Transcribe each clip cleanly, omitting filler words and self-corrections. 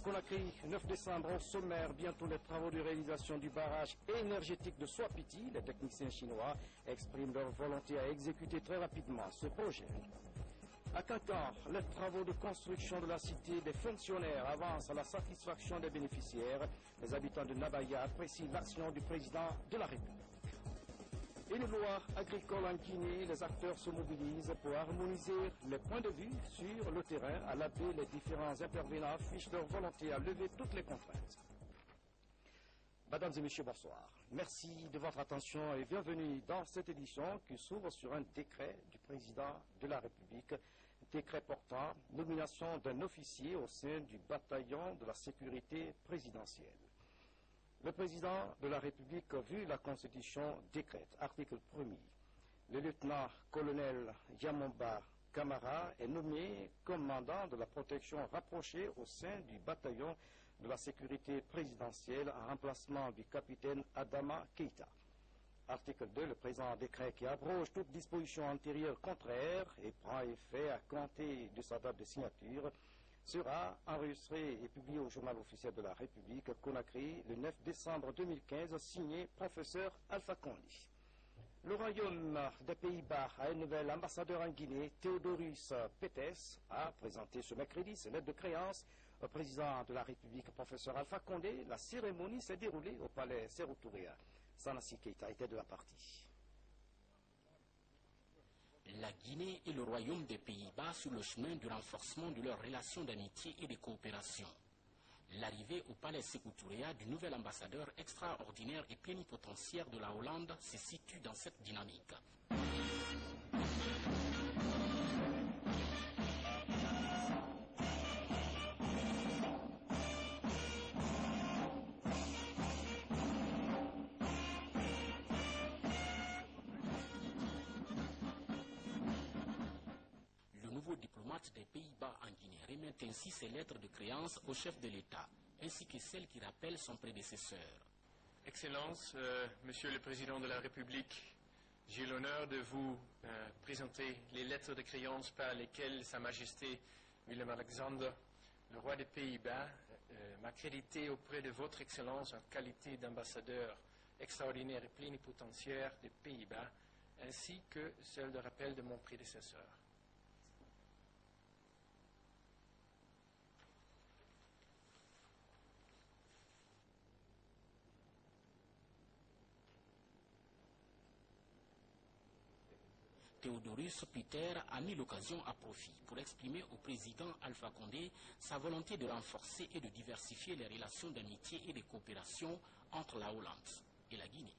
Conakry, 9 décembre, au sommaire, bientôt les travaux de réalisation du barrage énergétique de Soapiti. Les techniciens chinois expriment leur volonté à exécuter très rapidement ce projet. À Kankan, les travaux de construction de la cité des fonctionnaires avancent à la satisfaction des bénéficiaires. Les habitants de Nabaya apprécient l'action du président de la République. Une loi agricole en Guinée, les acteurs se mobilisent pour harmoniser les points de vue sur le terrain. À l'abbé, les différents intervenants affichent leur volonté à lever toutes les contraintes. Mesdames et messieurs, bonsoir. Merci de votre attention et bienvenue dans cette édition qui s'ouvre sur un décret du président de la République, décret portant nomination d'un officier au sein du bataillon de la sécurité présidentielle. Le président de la République, vu la Constitution, décrète, article 1er, le lieutenant-colonel Yamomba Camara est nommé commandant de la protection rapprochée au sein du bataillon de la sécurité présidentielle en remplacement du capitaine Adama Keïta. Article 2, le présent décret qui abroge toute disposition antérieure contraire et prend effet à compter de sa date de signature sera enregistré et publié au journal officiel de la République, Conakry, le 9 décembre 2015, signé professeur Alpha Condé. Le royaume des Pays-Bas a un nouvel ambassadeur en Guinée, Théodorus Pétès, a présenté ce mercredi ses lettres de créance au président de la République, professeur Alpha Condé. La cérémonie s'est déroulée au palais Sékou Touré. Sanassi Keïta était de la partie. La Guinée et le royaume des Pays-Bas sur le chemin du renforcement de leurs relations d'amitié et de coopération. L'arrivée au palais Sékou Touré du nouvel ambassadeur extraordinaire et plénipotentiaire de la Hollande se situe dans cette dynamique. Le nouveau diplomate des Pays-Bas en Guinée remet ainsi ses lettres de créance au chef de l'État, ainsi que celles qui rappellent son prédécesseur. Excellence, Monsieur le Président de la République, j'ai l'honneur de vous présenter les lettres de créance par lesquelles Sa Majesté Willem-Alexander, le roi des Pays-Bas, m'a crédité auprès de Votre Excellence en qualité d'ambassadeur extraordinaire et plénipotentiaire des Pays-Bas, ainsi que celle de rappel de mon prédécesseur. Théodorus Péter a mis l'occasion à profit pour exprimer au président Alpha Condé sa volonté de renforcer et de diversifier les relations d'amitié et de coopération entre la Hollande et la Guinée.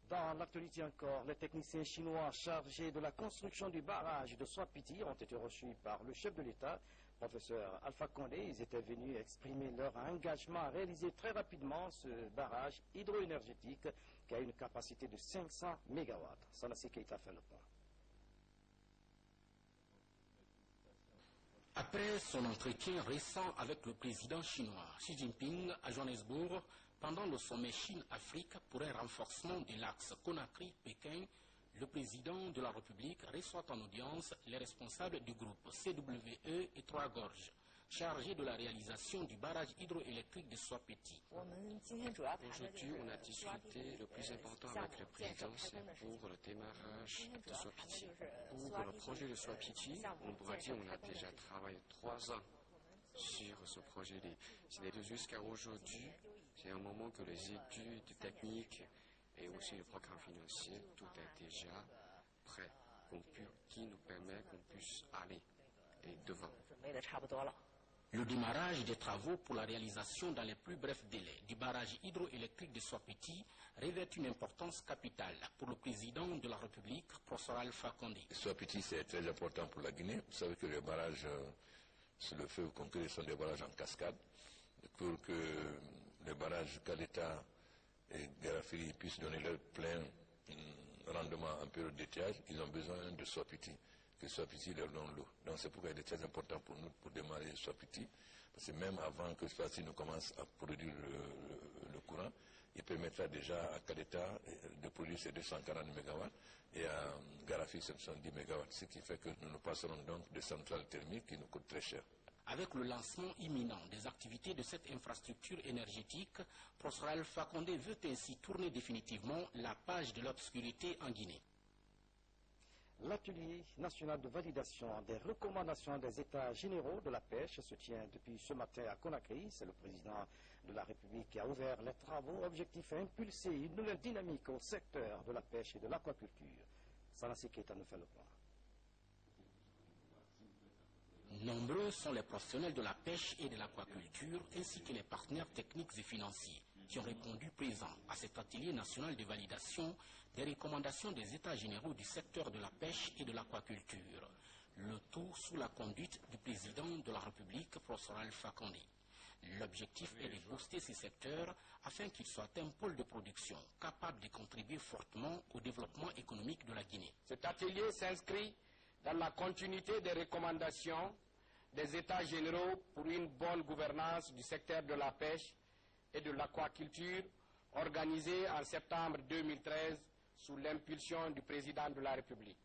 Dans l'actualité encore, les techniciens chinois chargés de la construction du barrage de Soapiti ont été reçus par le chef de l'État, professeur Alpha Condé. Ils étaient venus exprimer leur engagement à réaliser très rapidement ce barrage hydroénergétique qui a une capacité de 500 MW. Sanassi Keïta fait le point. Après son entretien récent avec le président chinois Xi Jinping à Johannesburg, pendant le sommet Chine-Afrique pour un renforcement de l'axe Conakry-Pékin, le président de la République reçoit en audience les responsables du groupe CWE et Trois-Gorges, chargés de la réalisation du barrage hydroélectrique de Soapiti. Aujourd'hui, on a discuté le plus important avec le président, c'est pour le démarrage de Soapiti. Pour le projet de Soapiti, on pourra dire qu'on a déjà travaillé 3 ans sur ce projet. Jusqu'à aujourd'hui, c'est un moment que les études techniques et aussi le programme financier, tout est déjà prêt, qui nous permet qu'on puisse aller devant. Le démarrage des travaux pour la réalisation dans les plus brefs délais du barrage hydroélectrique de Soapiti revêt une importance capitale pour le président de la République, professeur Alpha Condé. Soapiti, c'est très important pour la Guinée. Vous savez que les barrages sur le fleuve Conakry sont des barrages en cascade. Pour que les barrages Caleta et Garafili puissent donner leur plein rendement en période d'étiage, ils ont besoin de Soapiti, que Soapiti leur donne l'eau. Donc c'est pourquoi il est très important pour nous pour démarrer Soapiti, parce que même avant que Soapiti ne commence à produire le courant, il permettra déjà à Kaleta de produire ses 240 MW et à Garafi 710 MW, ce qui fait que nous passerons donc de centrales thermiques qui nous coûtent très cher. Avec le lancement imminent des activités de cette infrastructure énergétique, Professeur Alpha Condé veut ainsi tourner définitivement la page de l'obscurité en Guinée. L'atelier national de validation des recommandations des États généraux de la pêche se tient depuis ce matin à Conakry. C'est le président de la République qui a ouvert les travaux. Objectif à impulser une nouvelle dynamique au secteur de la pêche et de l'aquaculture. Sanassi Keita nous fait le point. Nombreux sont les professionnels de la pêche et de l'aquaculture, ainsi que les partenaires techniques et financiers, qui ont répondu présents à cet atelier national de validation des recommandations des États généraux du secteur de la pêche et de l'aquaculture. Le tout sous la conduite du président de la République, Professeur Alpha Condé. L'objectif est de booster ces secteurs afin qu'ils soient un pôle de production capable de contribuer fortement au développement économique de la Guinée. Cet atelier s'inscrit dans la continuité des recommandations des États généraux pour une bonne gouvernance du secteur de la pêche et de l'aquaculture organisé en septembre 2013 sous l'impulsion du président de la République.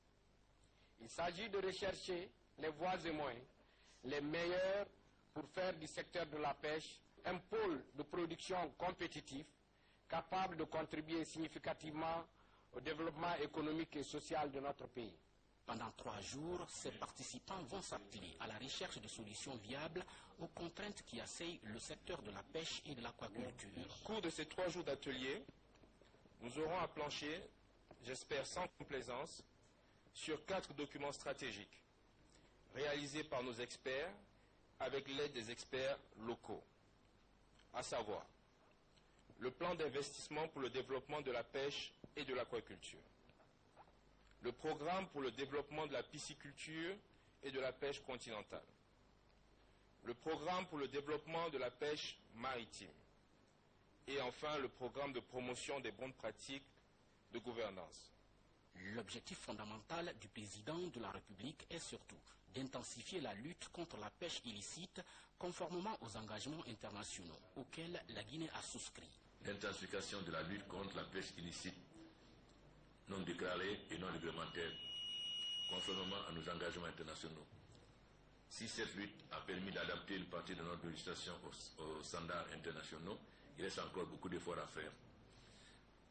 Il s'agit de rechercher les voies et moyens les meilleurs pour faire du secteur de la pêche un pôle de production compétitif capable de contribuer significativement au développement économique et social de notre pays. Pendant 3 jours, ces participants vont s'atteler à la recherche de solutions viables aux contraintes qui assaillent le secteur de la pêche et de l'aquaculture. Au cours de ces 3 jours d'atelier, nous aurons à plancher, j'espère sans complaisance, sur 4 documents stratégiques réalisés par nos experts avec l'aide des experts locaux, à savoir le plan d'investissement pour le développement de la pêche et de l'aquaculture, le programme pour le développement de la pisciculture et de la pêche continentale, le programme pour le développement de la pêche maritime et enfin le programme de promotion des bonnes pratiques de gouvernance. L'objectif fondamental du président de la République est surtout d'intensifier la lutte contre la pêche illicite conformément aux engagements internationaux auxquels la Guinée a souscrit. L'intensification de la lutte contre la pêche illicite non déclarée et non réglementaire, conformément à nos engagements internationaux. Si cette lutte a permis d'adapter une partie de notre législation aux standards internationaux, il reste encore beaucoup d'efforts à faire.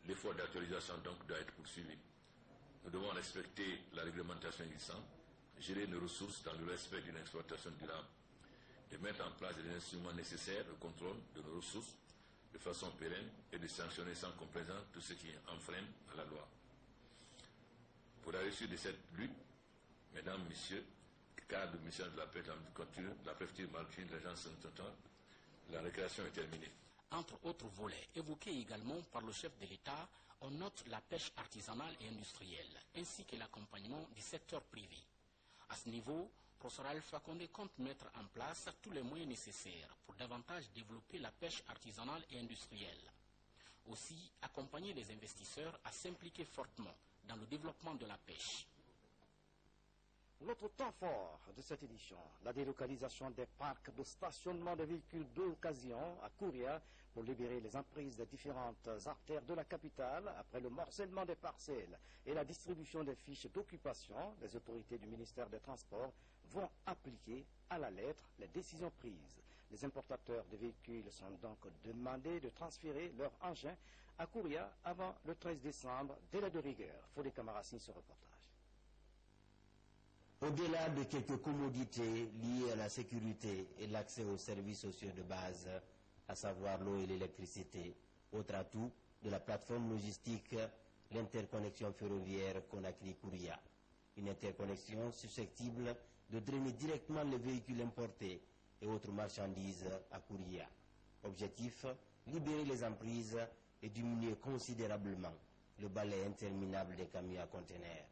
L'effort d'actualisation donc doit être poursuivi. Nous devons respecter la réglementation existante, gérer nos ressources dans le respect d'une exploitation durable, et mettre en place les instruments nécessaires au contrôle de nos ressources de façon pérenne et de sanctionner sans complaisance tout ce qui enfreint à la loi. Pour la réussite de cette lutte, mesdames, messieurs, cadre du ministère de la Pêche, de la préfecture maritime, de l'agence nationale, la récréation est terminée. Entre autres volets évoqués également par le chef de l'État, on note la pêche artisanale et industrielle, ainsi que l'accompagnement du secteur privé. À ce niveau, Professeur Alpha Condé compte mettre en place tous les moyens nécessaires pour davantage développer la pêche artisanale et industrielle. Aussi, accompagner les investisseurs à s'impliquer fortement dans le développement de la pêche. L'autre temps fort de cette édition, la délocalisation des parcs de stationnement des véhicules d'occasion à Kouria pour libérer les emprises des différentes artères de la capitale après le morcellement des parcelles et la distribution des fiches d'occupation. Les autorités du ministère des Transports vont appliquer à la lettre les décisions prises. Les importateurs de véhicules sont donc demandés de transférer leurs engins à Kouria avant le 13 décembre, délai de rigueur. Fodé Camara signe ce reportage. Au-delà de quelques commodités liées à la sécurité et l'accès aux services sociaux de base, à savoir l'eau et l'électricité, autre atout de la plateforme logistique, l'interconnexion ferroviaire Conakry-Kouria. Une interconnexion susceptible de drainer directement les véhicules importés et autres marchandises à Kouria. Objectif, libérer les emprises et diminuer considérablement le balai interminable des camions à conteneurs.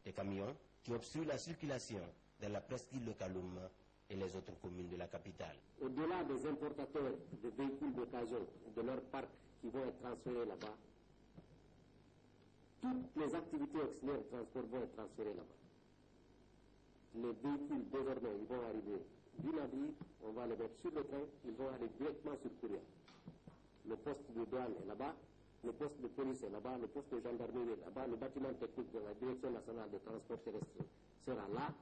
Des camions qui obstruent la circulation dans la presqu'île de Kaloum et les autres communes de la capitale. Au-delà des importateurs de véhicules d'occasion de leur parc qui vont être transférés là-bas, toutes les activités auxiliaires de transport vont être transférées là-bas. Les véhicules, désormais, ils vont arriver du navire, on va les mettre sur le train, ils vont aller directement sur Kouria. le poste de douane est là-bas, le poste de police est là-bas, le poste de gendarmerie est là-bas, le bâtiment technique de la Direction nationale des transports terrestres sera là,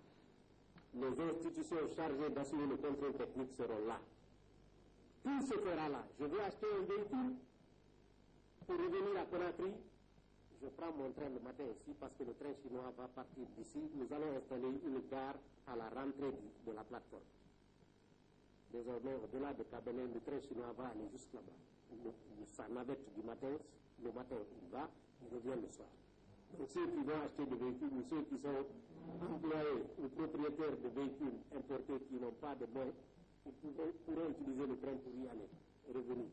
les institutions chargées d'assurer le contrôle technique seront là. Tout se fera là. Je veux acheter un véhicule pour revenir à Conakry. Je prends mon train le matin ici parce que le train chinois va partir d'ici. Nous allons installer une gare à la rentrée de la plateforme. Désormais, au-delà de Cabane, le train chinois va aller juste là-bas. Sa navette du matin, le matin il va, il revient le soir. Donc ceux qui vont acheter des véhicules ou ceux qui sont employés ou propriétaires de véhicules importés qui n'ont pas de moyens, ils pourront utiliser le train pour y aller et revenir.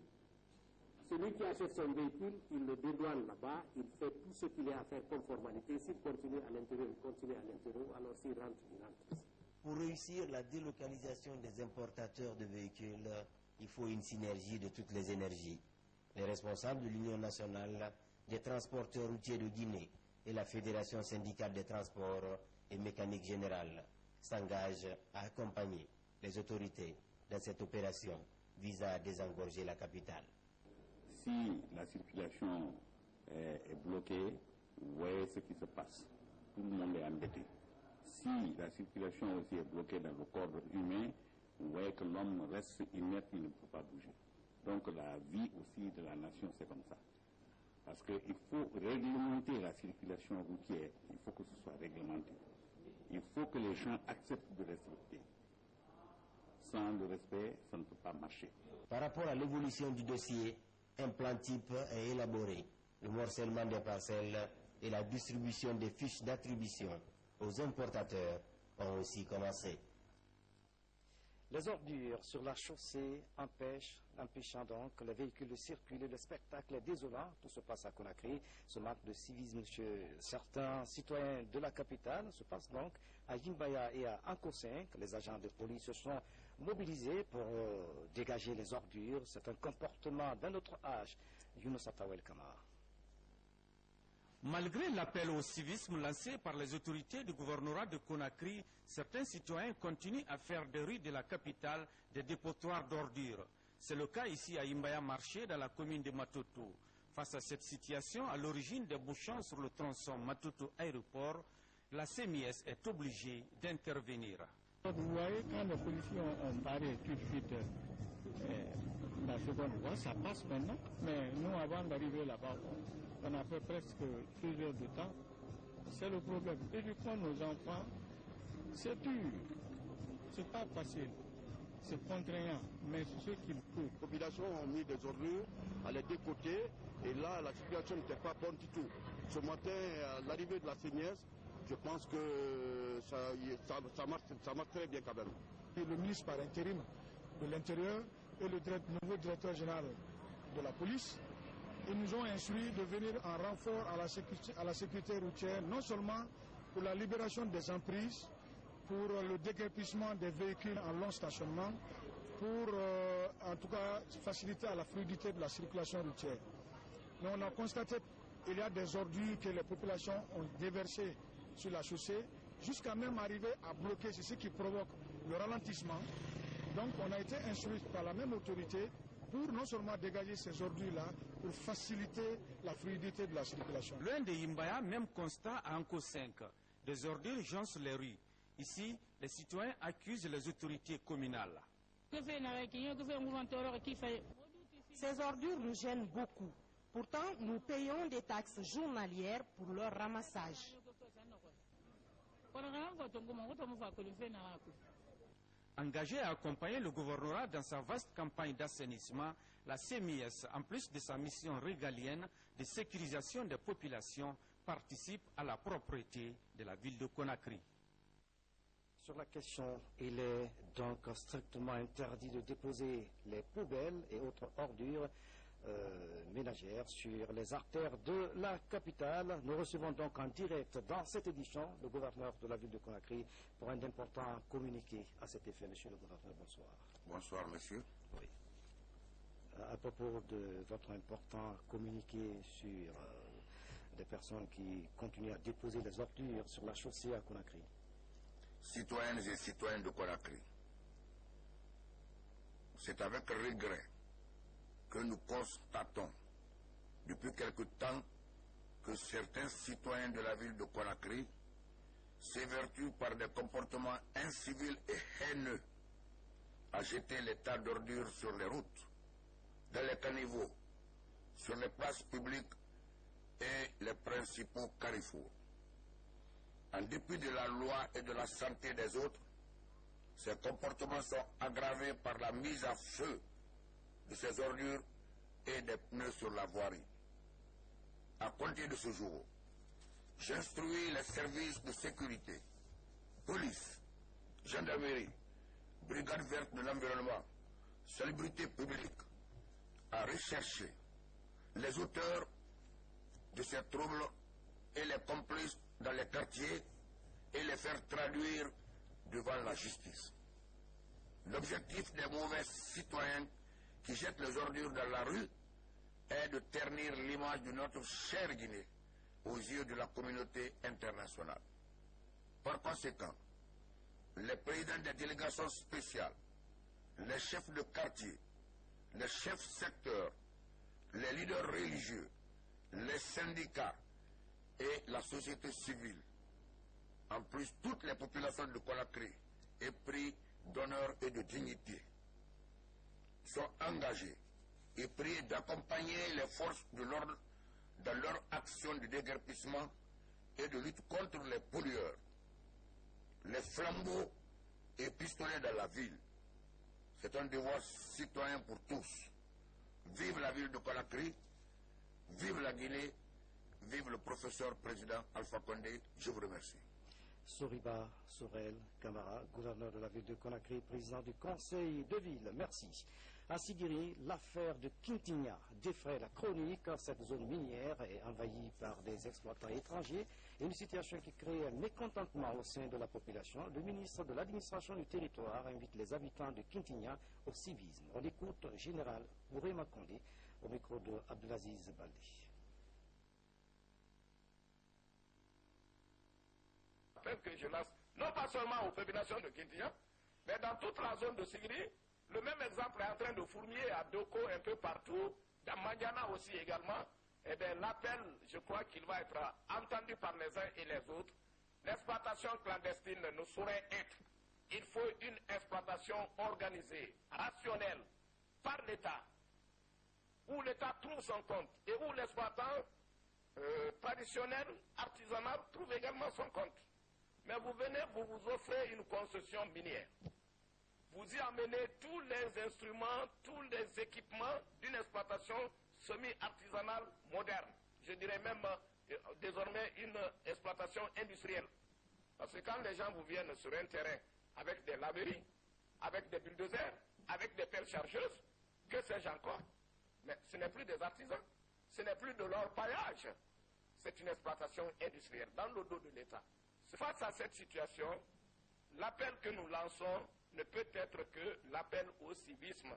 Celui qui achète son véhicule, il le dédouane là-bas, il fait tout ce qu'il a à faire comme formalité. S'il continue à l'intérieur, il continue à l'intérieur, alors s'il rentre, il rentre. Pour réussir la délocalisation des importateurs de véhicules, il faut une synergie de toutes les énergies. Les responsables de l'Union nationale des transporteurs routiers de Guinée et la Fédération syndicale des transports et mécanique générale s'engagent à accompagner les autorités dans cette opération visant à désengorger la capitale. Si la circulation est bloquée, vous voyez ce qui se passe. Tout le monde est embêté. Si la circulation aussi est bloquée dans le corps humain, vous voyez que l'homme reste inerte, il ne peut pas bouger. Donc la vie aussi de la nation, c'est comme ça. Parce qu'il faut réglementer la circulation routière, il faut que ce soit réglementé. Il faut que les gens acceptent de respecter. Sans le respect, ça ne peut pas marcher. Par rapport à l'évolution du dossier, un plan type est élaboré. Le morcellement des parcelles et la distribution des fiches d'attribution aux importateurs ont aussi commencé. Les ordures sur la chaussée empêchant donc les véhicules de circuler. Le spectacle est désolant. Tout se passe à Conakry. Ce manque de civisme chez certains citoyens de la capitale se passe donc à Yimbaya et à Anko 5. Les agents de police se sont mobilisés pour dégager les ordures. C'est un comportement d'un autre âge. Younous Atawel Kamar. Malgré l'appel au civisme lancé par les autorités du gouvernorat de Conakry, certains citoyens continuent à faire des rues de la capitale des dépotoirs d'ordures. C'est le cas ici à Yimbaya Marché, dans la commune de Matoto. Face à cette situation, à l'origine des bouchons sur le tronçon Matoto-Aéroport, la CMIS est obligée d'intervenir. Vous voyez, quand les policiers ont barré tout de suite la seconde voie, ça passe maintenant. Mais nous, avant d'arriver là-bas, on a fait presque 2 heures de temps. C'est le problème. Et du coup, nos enfants, c'est dur. C'est pas facile. C'est contraignant, mais c'est ce qu'il faut. Les populations ont mis des ordures à les deux côtés, et là, la situation n'était pas bonne du tout. Ce matin, à l'arrivée de la CNIS, je pense que ça marche très bien quand même. Et le ministre par intérim de l'Intérieur et le nouveau directeur général de la police, ils nous ont instruit de venir en renfort à la sécurité routière, non seulement pour la libération des emprises, pour le déguerpissement des véhicules en long stationnement, pour en tout cas faciliter la fluidité de la circulation routière. Mais on a constaté qu'il y a des ordures que les populations ont déversées sur la chaussée, jusqu'à même arriver à bloquer, c'est ce qui provoque le ralentissement. Donc on a été instruit par la même autorité pour non seulement dégager ces ordures-là, pour faciliter la fluidité de la circulation. Loin de Yimbaya, même constat à Anko 5. Des ordures jonchent les rues. Ici, les citoyens accusent les autorités communales. Ces ordures nous gênent beaucoup. Pourtant, nous payons des taxes journalières pour leur ramassage. Engagée à accompagner le gouvernorat dans sa vaste campagne d'assainissement, la CMIS, en plus de sa mission régalienne de sécurisation des populations, participe à la propreté de la ville de Conakry. Sur la question, il est donc strictement interdit de déposer les poubelles et autres ordures ménagères sur les artères de la capitale. Nous recevons donc en direct dans cette édition le gouverneur de la ville de Conakry pour un important communiqué à cet effet. Monsieur le gouverneur, bonsoir. Bonsoir, monsieur. Oui. À propos de votre important communiqué sur des personnes qui continuent à déposer des ordures sur la chaussée à Conakry. Citoyennes et citoyens de Conakry, c'est avec regret que nous constatons depuis quelque temps que certains citoyens de la ville de Conakry s'évertuent par des comportements incivils et haineux à jeter les tas d'ordures sur les routes, dans les caniveaux, sur les places publiques et les principaux carrefours. En dépit de la loi et de la santé des autres, ces comportements sont aggravés par la mise à feu de ces ordures et des pneus sur la voirie. À compter de ce jour, j'instruis les services de sécurité, police, gendarmerie, brigade verte de l'environnement, salubrité publique, à rechercher les auteurs de ces troubles et les complices dans les quartiers et les faire traduire devant la justice. L'objectif des mauvais citoyens qui jettent les ordures dans la rue est de ternir l'image de notre chère Guinée aux yeux de la communauté internationale. Par conséquent, les présidents des délégations spéciales, les chefs de quartier, les chefs secteurs, les leaders religieux, les syndicats et la société civile, en plus toutes les populations de Conakry, épris d'honneur et de dignité, sont engagés et priés d'accompagner les forces de l'ordre dans leur action de déguerpissement et de lutte contre les pollueurs, les flambeaux et pistolets dans la ville. C'est un devoir citoyen pour tous. Vive la ville de Conakry, vive la Guinée, vive le professeur président Alpha Condé. Je vous remercie. Soriba Sorel Camara, gouverneur de la ville de Conakry, président du conseil de ville. Merci. À Sigiri, l'affaire de Kintinia défraie la chronique. Cette zone minière est envahie par des exploitants étrangers et une situation qui crée un mécontentement au sein de la population. Le ministre de l'administration du territoire invite les habitants de Kintinia au civisme. On écoute Général Bourema Condé au micro de Abdelaziz Baldi. Que je lance, non pas seulement aux populations de Kintinia, mais dans toute la zone de Sigiri. Le même exemple est en train de fourmiller à Doko un peu partout, dans Mandiana aussi également. Eh bien, l'appel, je crois qu'il va être entendu par les uns et les autres. L'exploitation clandestine ne saurait être. Il faut une exploitation organisée, rationnelle, par l'État, où l'État trouve son compte et où l'exploitant traditionnel, artisanal, trouve également son compte. Mais vous venez, vous vous offrez une concession minière. Vous y amenez tous les instruments, tous les équipements d'une exploitation semi-artisanale moderne. Je dirais même désormais une exploitation industrielle. Parce que quand les gens vous viennent sur un terrain avec des laveries, avec des bulldozers, avec des pelles chargeuses, que sais-je encore? Mais ce n'est plus des artisans, ce n'est plus de leur paillage. C'est une exploitation industrielle dans le dos de l'État. Face à cette situation, l'appel que nous lançons ne peut être que l'appel au civisme.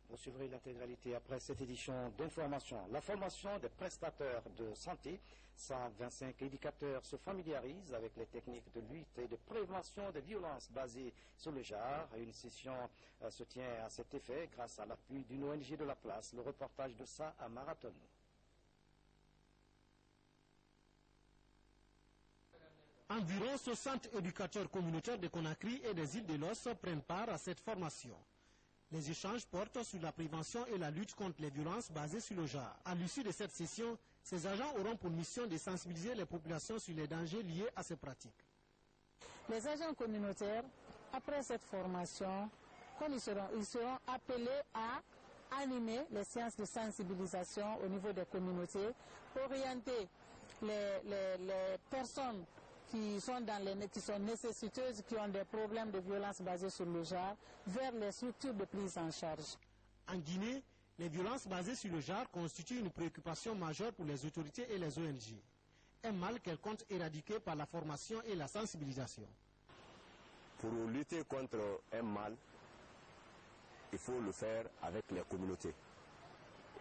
Vous suivrez l'intégralité après cette édition d'information. La formation des prestataires de santé, 125 éducateurs se familiarisent avec les techniques de lutte et de prévention des violences basées sur le genre. Une session se tient à cet effet grâce à l'appui d'une ONG de la place. Le reportage de ça à Marathon. Environ 60 éducateurs communautaires de Conakry et des îles de l'Os prennent part à cette formation. Les échanges portent sur la prévention et la lutte contre les violences basées sur le genre. À l'issue de cette session, ces agents auront pour mission de sensibiliser les populations sur les dangers liés à ces pratiques. Les agents communautaires, après cette formation, comme ils seront appelés à animer les séances de sensibilisation au niveau des communautés, orienter les personnes qui sont nécessiteuses, qui ont des problèmes de violence basées sur le genre, vers les structures de prise en charge. En Guinée, les violences basées sur le genre constituent une préoccupation majeure pour les autorités et les ONG. Un mal qu'elles comptent éradiquer par la formation et la sensibilisation. Pour lutter contre un mal, il faut le faire avec les communautés.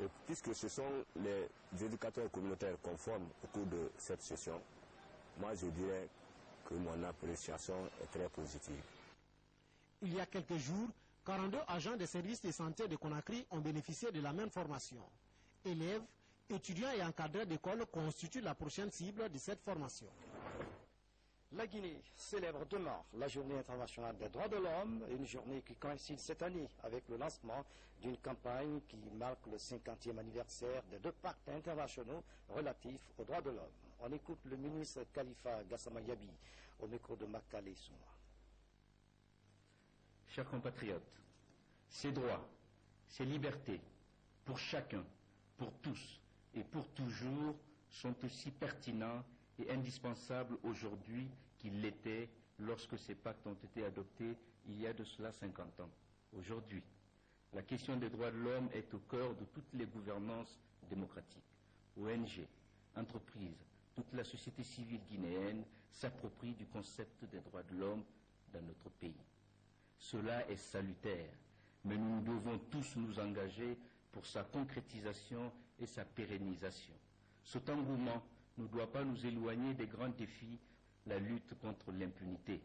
Et puisque ce sont les éducateurs communautaires qu'on forme au cours de cette session, moi, je dirais que mon appréciation est très positive. Il y a quelques jours, 42 agents des services de santé de Conakry ont bénéficié de la même formation. Élèves, étudiants et encadreurs d'école constituent la prochaine cible de cette formation. La Guinée célèbre demain la Journée internationale des droits de l'homme, une journée qui coïncide cette année avec le lancement d'une campagne qui marque le 50e anniversaire des 2 pactes internationaux relatifs aux droits de l'homme. On écoute le ministre Khalifa Gassama Yabi au micro de Makale Souma. Chers compatriotes, ces droits, ces libertés, pour chacun, pour tous et pour toujours, sont aussi pertinents et indispensable aujourd'hui qu'il l'était lorsque ces pactes ont été adoptés il y a de cela 50 ans. Aujourd'hui, la question des droits de l'homme est au cœur de toutes les gouvernances démocratiques. ONG, entreprises, toute la société civile guinéenne s'approprie du concept des droits de l'homme dans notre pays. Cela est salutaire, mais nous devons tous nous engager pour sa concrétisation et sa pérennisation. Cet engouement ne doit pas nous éloigner des grands défis, la lutte contre l'impunité,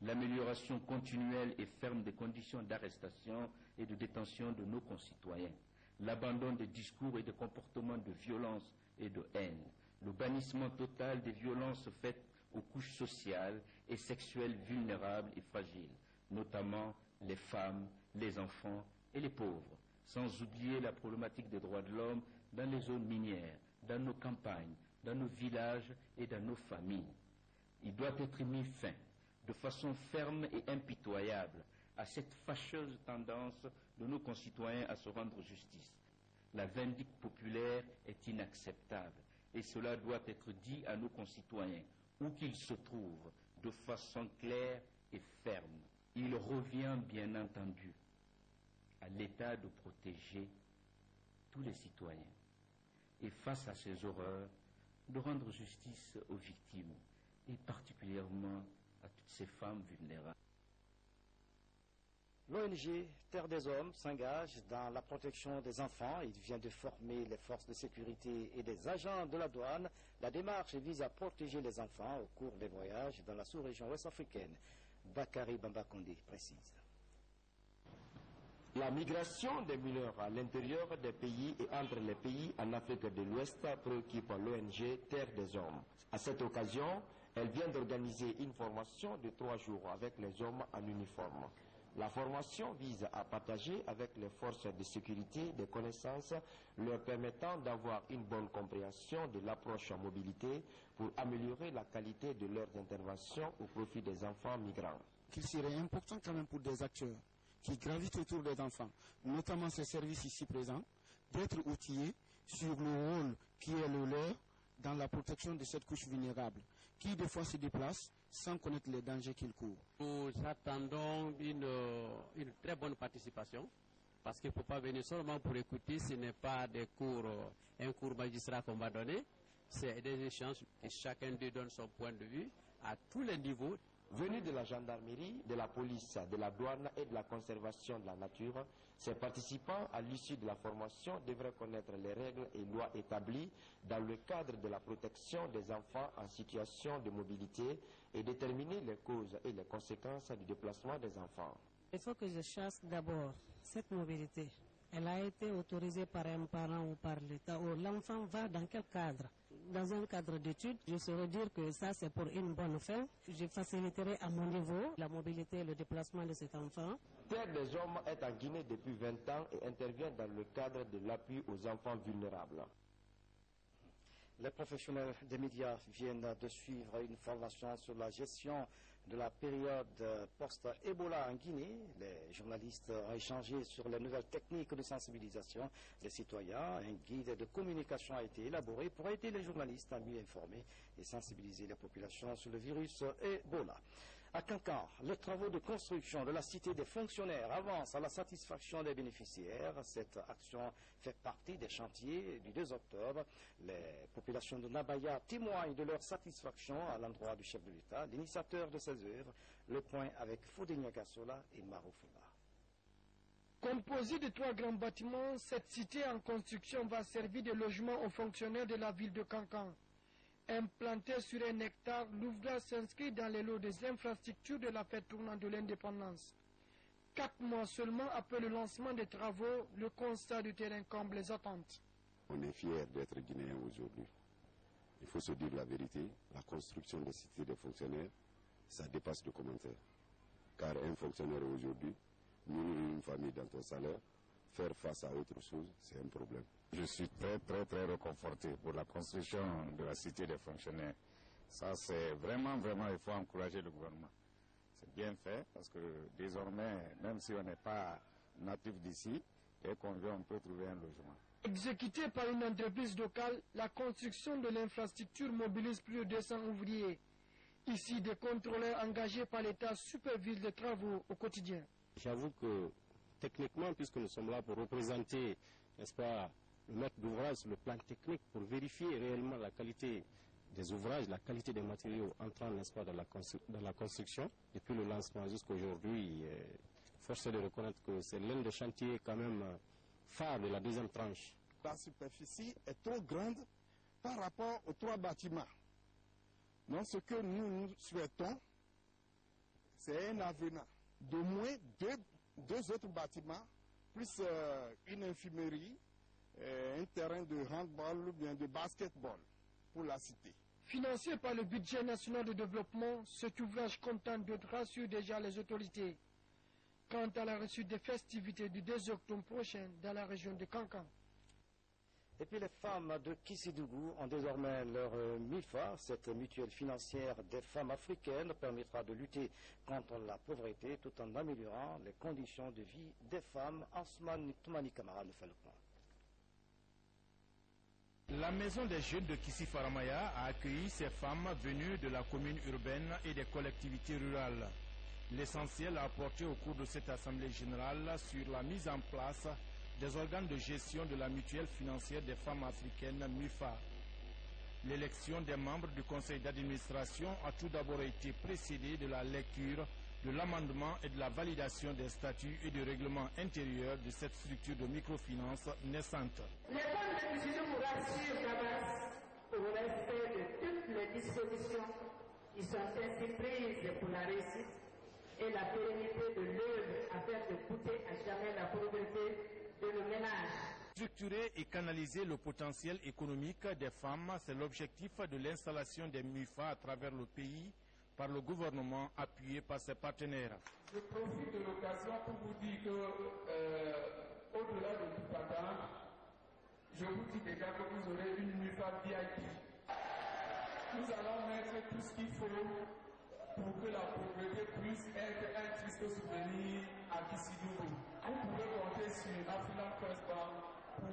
l'amélioration continuelle et ferme des conditions d'arrestation et de détention de nos concitoyens, l'abandon des discours et des comportements de violence et de haine, le bannissement total des violences faites aux couches sociales et sexuelles vulnérables et fragiles, notamment les femmes, les enfants et les pauvres, sans oublier la problématique des droits de l'homme dans les zones minières, dans nos campagnes, dans nos villages et dans nos familles. Il doit être mis fin, de façon ferme et impitoyable, à cette fâcheuse tendance de nos concitoyens à se rendre justice. La vindicte populaire est inacceptable et cela doit être dit à nos concitoyens, où qu'ils se trouvent, de façon claire et ferme. Il revient bien entendu à l'État de protéger tous les citoyens et face à ces horreurs, de rendre justice aux victimes et particulièrement à toutes ces femmes vulnérables. L'ONG Terre des Hommes s'engage dans la protection des enfants. Il vient de former les forces de sécurité et des agents de la douane. La démarche vise à protéger les enfants au cours des voyages dans la sous-région ouest-africaine. Bakary Bambakonde précise. La migration des mineurs à l'intérieur des pays et entre les pays en Afrique de l'Ouest préoccupe l'ONG Terre des Hommes. À cette occasion, elle vient d'organiser une formation de 3 jours avec les hommes en uniforme. La formation vise à partager avec les forces de sécurité des connaissances leur permettant d'avoir une bonne compréhension de l'approche en mobilité pour améliorer la qualité de leurs interventions au profit des enfants migrants. Qu'il serait important quand même pour des acteurs qui gravitent autour des enfants, notamment ces services ici présents, d'être outillés sur le rôle qui est le leur dans la protection de cette couche vulnérable, qui des fois se déplace sans connaître les dangers qu'ils courent. Nous attendons une très bonne participation, parce qu'il ne faut pas venir seulement pour écouter, ce n'est pas un cours magistral qu'on va donner, c'est des échanges et chacun d'eux donne son point de vue à tous les niveaux. Venus de la gendarmerie, de la police, de la douane et de la conservation de la nature, ces participants, à l'issue de la formation, devraient connaître les règles et lois établies dans le cadre de la protection des enfants en situation de mobilité et déterminer les causes et les conséquences du déplacement des enfants. Il faut que je cherche d'abord cette mobilité. Elle a été autorisée par un parent ou par l'État. L'enfant va dans quel cadre? Dans un cadre d'études, je saurais dire que ça c'est pour une bonne fin. Je faciliterai à mon niveau la mobilité et le déplacement de cet enfant. Terre des Hommes est en Guinée depuis 20 ans et intervient dans le cadre de l'appui aux enfants vulnérables. Les professionnels des médias viennent de suivre une formation sur la gestion de la période post-Ebola en Guinée. Les journalistes ont échangé sur les nouvelles techniques de sensibilisation des citoyens. Un guide de communication a été élaboré pour aider les journalistes à mieux informer et sensibiliser les populations sur le virus Ebola. À Kankan, les travaux de construction de la cité des fonctionnaires avancent à la satisfaction des bénéficiaires. Cette action fait partie des chantiers du 2 octobre. Les populations de Nabaya témoignent de leur satisfaction à l'endroit du chef de l'État, l'initiateur de ces œuvres. Le point avec Foudenia Gassola et Maro Fouba. Composée de 3 grands bâtiments, cette cité en construction va servir de logement aux fonctionnaires de la ville de Kankan. Implanté sur 1 hectare, l'ouvrage s'inscrit dans les lots des infrastructures de la fête tournante de l'indépendance. 4 mois seulement après le lancement des travaux, le constat du terrain comble les attentes. On est fiers d'être Guinéens aujourd'hui. Il faut se dire la vérité, la construction des cités des fonctionnaires, ça dépasse le commentaire. Car un fonctionnaire aujourd'hui, nourrir une famille dans ton salaire, faire face à autre chose, c'est un problème. Je suis très réconforté pour la construction de la cité des fonctionnaires. Ça, c'est vraiment, il faut encourager le gouvernement. C'est bien fait parce que désormais, même si on n'est pas natif d'ici, dès qu'on vient, on peut trouver un logement. Exécutée par une entreprise locale, la construction de l'infrastructure mobilise plus de 200 ouvriers. Ici, des contrôleurs engagés par l'État supervisent les travaux au quotidien. J'avoue que techniquement, puisque nous sommes là pour représenter, n'est-ce pas, le maître d'ouvrage sur le plan technique, pour vérifier réellement la qualité des ouvrages, la qualité des matériaux entrant, n'est-ce pas, dans la construction, depuis le lancement jusqu'à aujourd'hui, force est de reconnaître que c'est l'un des chantiers quand même phare de la deuxième tranche. La superficie est trop grande par rapport aux 3 bâtiments. Donc ce que nous souhaitons, c'est un avenant d'au moins deux autres bâtiments, plus une infirmerie, un terrain de handball ou bien de basketball pour la cité. Financé par le budget national de développement, cet ouvrage contente de rassurer déjà les autorités quant à la réussite des festivités du 2 octobre prochain dans la région de Kankan. Et puis les femmes de Kissidougou ont désormais leur MIFA. Cette mutuelle financière des femmes africaines permettra de lutter contre la pauvreté tout en améliorant les conditions de vie des femmes. Ansman Toumani Kamara le fait le point. La maison des jeunes de Kissi-Faramaya a accueilli ces femmes venues de la commune urbaine et des collectivités rurales. L'essentiel a apporté au cours de cette assemblée générale sur la mise en place des organes de gestion de la mutuelle financière des femmes africaines MIFA. L'élection des membres du conseil d'administration a tout d'abord été précédée de la lecture de l'amendement et de la validation des statuts et du règlement intérieur de cette structure de microfinance naissante. Les femmes de Kissidougou rassurent Kabas au respect de toutes les dispositions qui sont ainsi prises pour la réussite et la pérennité de l'œuvre afin de coûter à jamais la pauvreté de nos ménages. Structurer et canaliser le potentiel économique des femmes, c'est l'objectif de l'installation des MIFA à travers le pays par le gouvernement appuyé par ses partenaires. Je profite de l'occasion pour vous dire que, au-delà de toute attente, je vous dis déjà que vous aurez une MIFA VIP. Nous allons mettre tout ce qu'il faut pour que la pauvreté puisse être un triste souvenir à Kissidougou. Vous pouvez compter sur African First Bank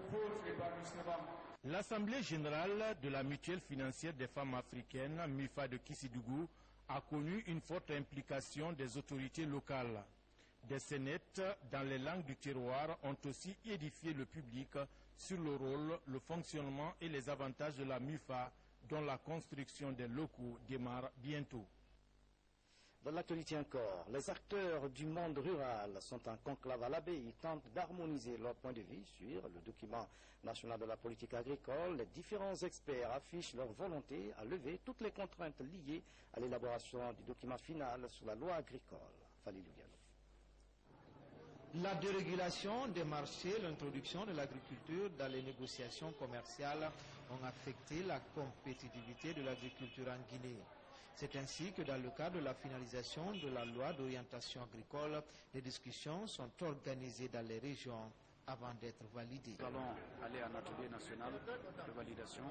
pour votre épanouissement. L'Assemblée générale de la mutuelle financière des femmes africaines, MIFA de Kissidougou, a connu une forte implication des autorités locales. Des scénettes dans les langues du terroir ont aussi édifié le public sur le rôle, le fonctionnement et les avantages de la MIFA, dont la construction des locaux démarre bientôt. Dans l'actualité encore, les acteurs du monde rural sont en conclave à l'abbaye. Ils tentent d'harmoniser leur point de vue sur le document national de la politique agricole. Les différents experts affichent leur volonté à lever toutes les contraintes liées à l'élaboration du document final sur la loi agricole. Falilou Diallo. La dérégulation des marchés, l'introduction de l'agriculture dans les négociations commerciales ont affecté la compétitivité de l'agriculture en Guinée. C'est ainsi que dans le cadre de la finalisation de la loi d'orientation agricole, les discussions sont organisées dans les régions avant d'être validées. Nous allons aller à un atelier national de validation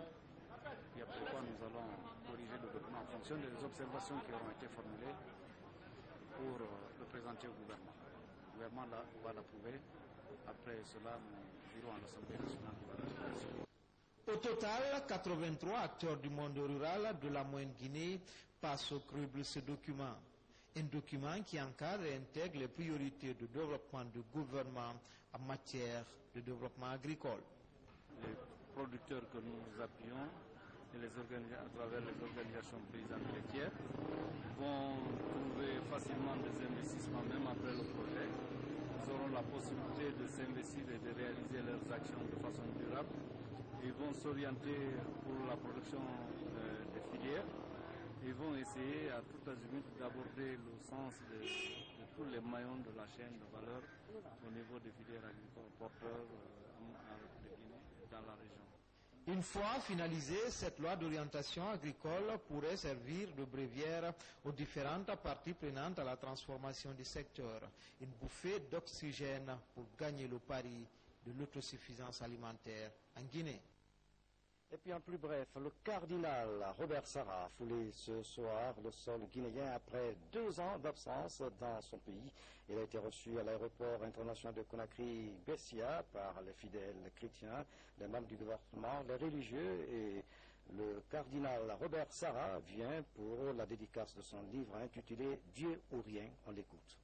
et après quoi nous allons corriger le document en fonction des observations qui auront été formulées pour le présenter au gouvernement. Le gouvernement va l'approuver. Après cela, nous irons à l'Assemblée nationale de la validation. Au total, 83 acteurs du monde rural de la Moyenne-Guinée passent au crible ce document. Un document qui encadre et intègre les priorités de développement du gouvernement en matière de développement agricole. Les producteurs que nous appuyons et à travers les organisations paysannes laitières vont trouver facilement des investissements même après le projet. Ils auront la possibilité de s'investir et de réaliser leurs actions de façon durable. Ils vont s'orienter pour la production des filières. Ils vont essayer à tout azimut d'aborder le sens de tous les maillons de la chaîne de valeur au niveau des filières agricoles porteurs de Guinée dans la région. Une fois finalisée, cette loi d'orientation agricole pourrait servir de bréviaire aux différentes parties prenantes à la transformation du secteur. Une bouffée d'oxygène pour gagner le pari de l'autosuffisance alimentaire en Guinée. Et puis en plus bref, le cardinal Robert Sarah a foulé ce soir le sol guinéen après 2 ans d'absence dans son pays. Il a été reçu à l'aéroport international de Conakry-Bessia par les fidèles chrétiens, les membres du gouvernement, les religieux, et le cardinal Robert Sarah vient pour la dédicace de son livre intitulé « Dieu ou rien ». On l'écoute.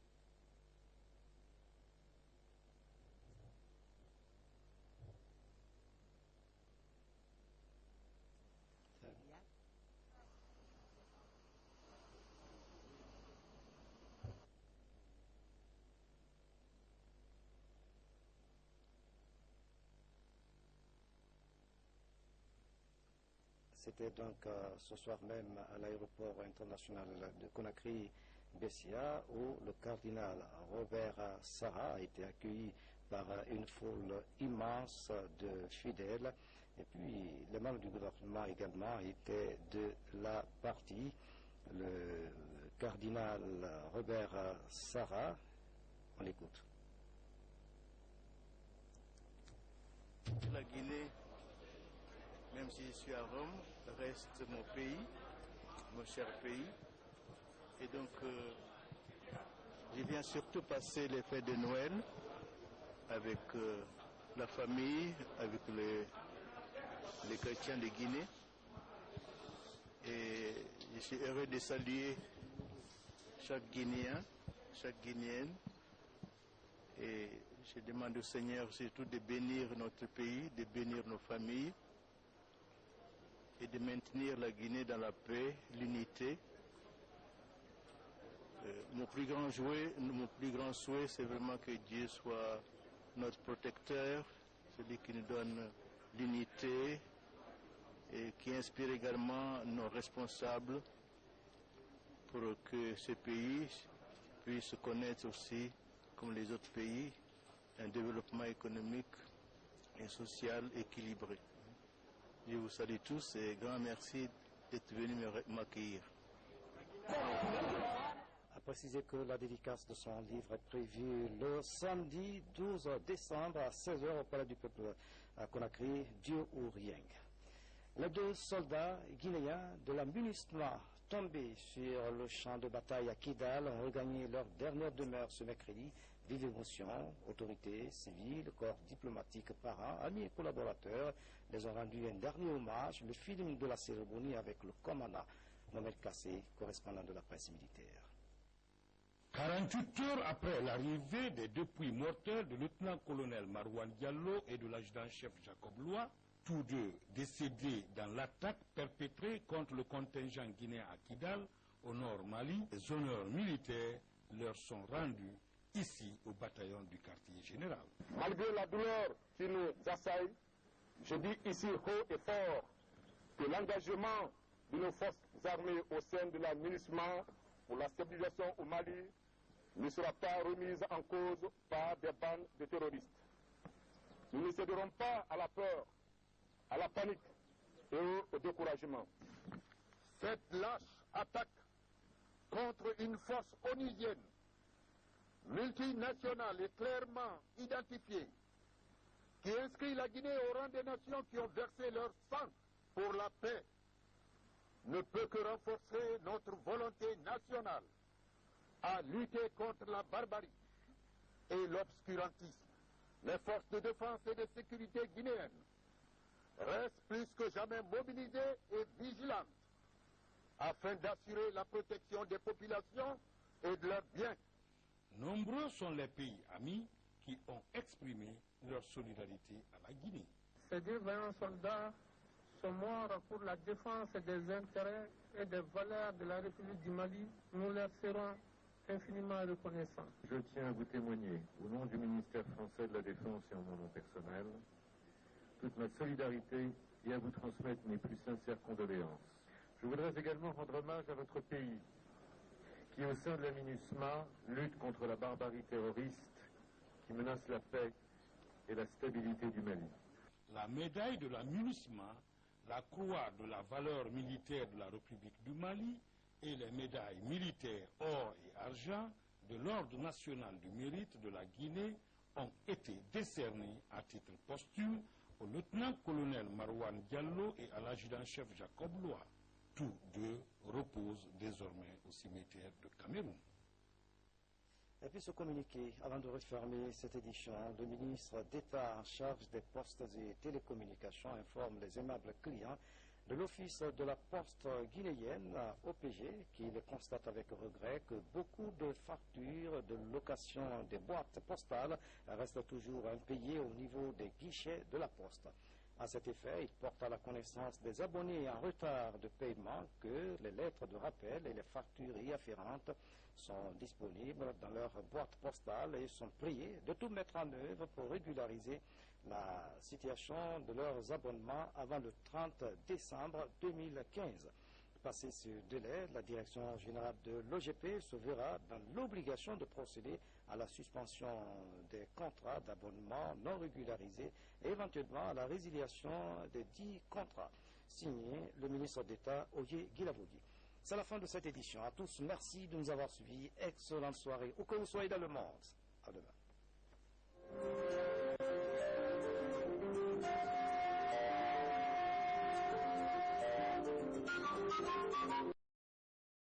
C'était donc ce soir même à l'aéroport international de Conakry-Bessia où le cardinal Robert Sarah a été accueilli par une foule immense de fidèles. Et puis les membres du gouvernement également étaient de la partie. Le cardinal Robert Sarah, on l'écoute. La Guinée, même si je suis à Rome, reste mon pays, mon cher pays. Et donc, je viens surtout passer les fêtes de Noël avec la famille, avec les chrétiens de Guinée. Et je suis heureux de saluer chaque Guinéen, chaque Guinéenne. Et je demande au Seigneur surtout de bénir notre pays, de bénir nos familles, et de maintenir la Guinée dans la paix, l'unité. Mon plus grand souhait, c'est vraiment que Dieu soit notre protecteur, celui qui nous donne l'unité et qui inspire également nos responsables pour que ce pays puisse connaître aussi, comme les autres pays, un développement économique et social équilibré. Je vous salue tous et grand merci d'être venus m'accueillir. A précisé que la dédicace de son livre est prévue le samedi 12 décembre à 16h au Palais du Peuple à Conakry, Dieu ou rien. Les 2 soldats guinéens de la MINUSMA tombés sur le champ de bataille à Kidal ont regagné leur dernière demeure ce mercredi. Vive émotion, autorités civiles, corps diplomatiques, parents, amis et collaborateurs les ont rendu un dernier hommage. Le film de la cérémonie avec le commandant Mohamed Kassé, correspondant de la presse militaire. 48 heures après l'arrivée des dépouilles mortelles du lieutenant-colonel Marouane Diallo et de l'adjudant-chef Jacob Loua, tous deux décédés dans l'attaque perpétrée contre le contingent guinéen à Kidal, au nord Mali, les honneurs militaires leur sont rendus ici au bataillon du quartier général. Malgré la douleur qui nous assaille, je dis ici haut et fort que l'engagement de nos forces armées au sein de la MINUSMA pour la stabilisation au Mali ne sera pas remise en cause par des bandes de terroristes. Nous ne céderons pas à la peur, à la panique et au découragement. Cette lâche attaque contre une force onusienne, multinationale et clairement identifiée, qui inscrit la Guinée au rang des nations qui ont versé leur sang pour la paix, ne peut que renforcer notre volonté nationale à lutter contre la barbarie et l'obscurantisme. Les forces de défense et de sécurité guinéennes restent plus que jamais mobilisées et vigilantes afin d'assurer la protection des populations et de leurs biens. Nombreux sont les pays amis qui ont exprimé leur solidarité à la Guinée. Ces 2 vaillants soldats sont morts pour la défense des intérêts et des valeurs de la République du Mali. Nous leur serons infiniment reconnaissants. Je tiens à vous témoigner, au nom du ministère français de la Défense et en mon nom personnel, toute ma solidarité et à vous transmettre mes plus sincères condoléances. Je voudrais également rendre hommage à votre pays, qui, au sein de la MINUSMA, lutte contre la barbarie terroriste qui menace la paix et la stabilité du Mali. La médaille de la MINUSMA, la croix de la valeur militaire de la République du Mali et les médailles militaires or et argent de l'Ordre national du mérite de la Guinée ont été décernés à titre posthume au lieutenant-colonel Marouane Diallo et à l'adjudant-chef Jacob Loa. Tous deux reposent désormais au cimetière de Cameroun. Et puis ce communiqué, avant de refermer cette édition, le ministre d'État en charge des postes et télécommunications informe les aimables clients de l'Office de la Poste guinéenne, OPG, qui constate avec regret que beaucoup de factures de location des boîtes postales restent toujours impayées au niveau des guichets de la Poste. À cet effet, il porte à la connaissance des abonnés en retard de paiement que les lettres de rappel et les factures y afférentes sont disponibles dans leur boîte postale et sont priés de tout mettre en œuvre pour régulariser la situation de leurs abonnements avant le 30 décembre 2015. Passé ce délai, la Direction générale de l'OGP se verra dans l'obligation de procéder à la suspension des contrats d'abonnement non régularisés et éventuellement à la résiliation des 10 contrats. Signé le ministre d'État Oye Guilavogui. C'est la fin de cette édition. À tous, merci de nous avoir suivis. Excellente soirée, où que vous soyez dans le monde. À demain.